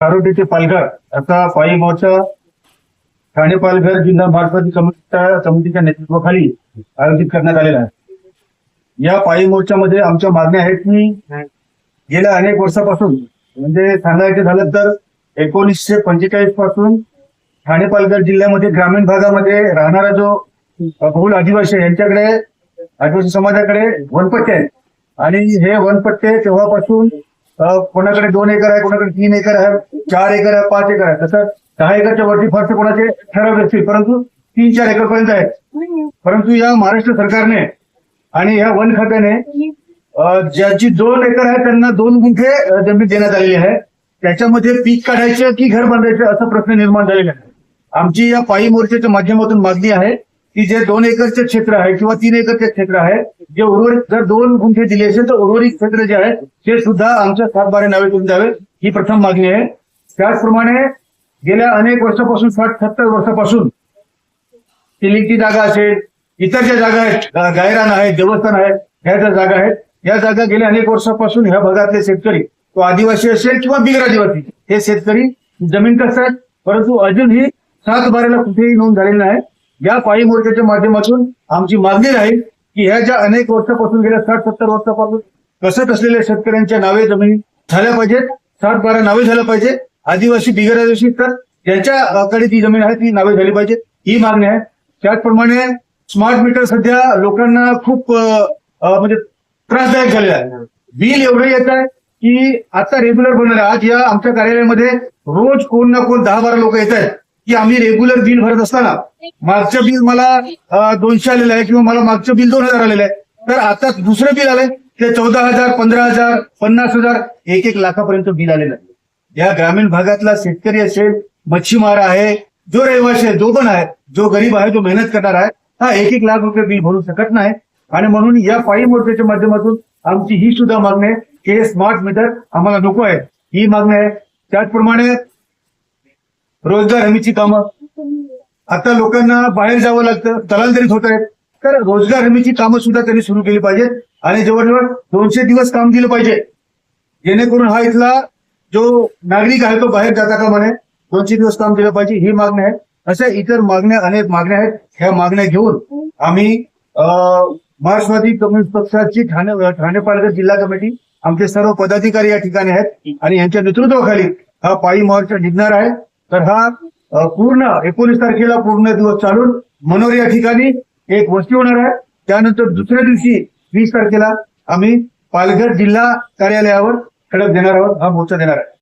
आरोग्य ते पालघर असा पायी मोर्चा ठाणे पालघर जिल्हा मार्क्सवादी समितीच्या नेतृत्वाखाली आयोजित करण्यात आलेला आहे। या पायी मोर्चामध्ये आमच्या मागण्या आहेत की गेल्या अनेक वर्षापासून म्हणजे सांगायचं झालं तर 1945 पासून ठाणे पालघर जिल्ह्यामध्ये ग्रामीण भागामध्ये राहणारा जो बहुल आदिवासी आहे यांच्याकडे आदिवासी समाजाकडे वनपट्टे आहेत आणि हे वनपट्टे तेव्हापासून कोणाकडे 2 एकर आहे, कोणाकडे 3 एकर आहे, 4 एकर आहे, 5 एकर आहे, तसं 10 एकरच्या वरती फारसे कोणाचे ठराव असतील, परंतु 3-4 एकर पर्यंत आहे। परंतु या महाराष्ट्र सरकारने आणि या वन खात्याने ज्याची 2 एकर आहे त्यांना 2 गुंठे जमीन देण्यात आलेली आहे। त्याच्यामध्ये पीक काढायचं की घर बांधायचं असा प्रश्न निर्माण झालेला आहे। आमची या पायी मोर्चाच्या माध्यमातून मागणी आहे की जे 2 एकरचे क्षेत्र आहे किंवा 3 एकरचे क्षेत्र आहे, जे उर्वरित जर 2 गुंठे दिले असेल तर उर्वरित क्षेत्र जे आहे ते सुद्धा आमच्या 7/12 नावे करून द्यावे, ही प्रथम मागणी आहे। त्याचप्रमाणे गेल्या अनेक वर्षापासून 60-70 वर्षापासून तिलिंगची जागा असेल, इतर ज्या जागा आहेत, गायरान आहे, देवस्थान आहे, ह्या ज्या जागा आहेत, या जागा गेल्या अनेक वर्षापासून ह्या भागातले शेतकरी, तो आदिवासी असेल किंवा बिगर आदिवासी, हे शेतकरी जमीन करतात, परंतु अजूनही 7/12 कुठेही नोंद झालेली नाही। या पायी मोर्चाच्या माध्यमातून आमची मागणी राहील की ह्या ज्या अनेक वर्षापासून गेल्या 60-70 वर्षापासून कसत असलेल्या शेतकऱ्यांच्या नावे जमिनी झाल्या पाहिजेत, 7/12 नावे झालं पाहिजे। आदिवासी बिगर आदिवासी तर ज्यांच्याकडे ती जमीन आहे ती नावे झाली पाहिजे, ही मागणी आहे। त्याचप्रमाणे स्मार्ट मीटर सध्या लोकांना खूप म्हणजे त्रासदायक झालेला आहे। बिल एवढं येत आहे की आता रेग्युलर बनणार आहे। आज या आमच्या कार्यालयामध्ये रोज कोण ना कोण 10-12 लोक येत आहेत की आम्ही रेग्युलर बिल भरत असताना मागचं बिल मला 200 आलेलं आहे किंवा मला मागचं बिल 2000 आलेलं आहे, तर आता दुसरं बिल आलंय ते 14,000, 15,000, 50,000, 1-1 लाखापर्यंत बिल आलेलं आहे। या ग्रामीण भागातला शेतकरी असेल, मच्छीमार आहे, जो रहिवासी आहे, जो पण आहे, जो गरीब आहे, जो मेहनत करणार आहे, हा 1-1 लाख रुपये बिल भरू शकत नाही। आणि म्हणून या पायी मोर्चाच्या माध्यमातून आमची ही सुद्धा मागणी आहे की हे स्मार्ट मीटर आम्हाला नको आहे, ही मागणी आहे। त्याचप्रमाणे रोजगार हमीची कामं, आता लोकांना बाहेर जावं लागतं, स्थलांतरित होत आहेत, तर रोजगार हमीची कामं सुद्धा त्यांनी सुरू केली पाहिजेत आणि जवळजवळ 200 दिवस काम दिलं पाहिजे, जेणेकरून हा इथला जो नागरिक आहे तो बाहेर जाता कामा नये, 200 दिवस काम दिलं पाहिजे, ही मागणी आहे। अशा इतर मागण्या अनेक मागण्या आहेत। ह्या मागण्या घेऊन आम्ही मार्क्सवादी कम्युनिस्ट पक्षाची ठाणे पालघर जिल्हा कमिटी, आमचे सर्व पदाधिकारी या ठिकाणी आहेत आणि यांच्या नेतृत्वाखाली हा पायी मोर्चा निघणार आहे। तर हा पूर्ण 19 तारखेला पूर्ण दिवस चालून मनोर या ठिकाणी एक वस्ती होणार आहे। त्यानंतर दुसऱ्या दिवशी 20 तारखेला आम्ही पालघर जिल्हा कार्यालयावर खडक देणार आहोत, हा मोर्चा देणार आहे।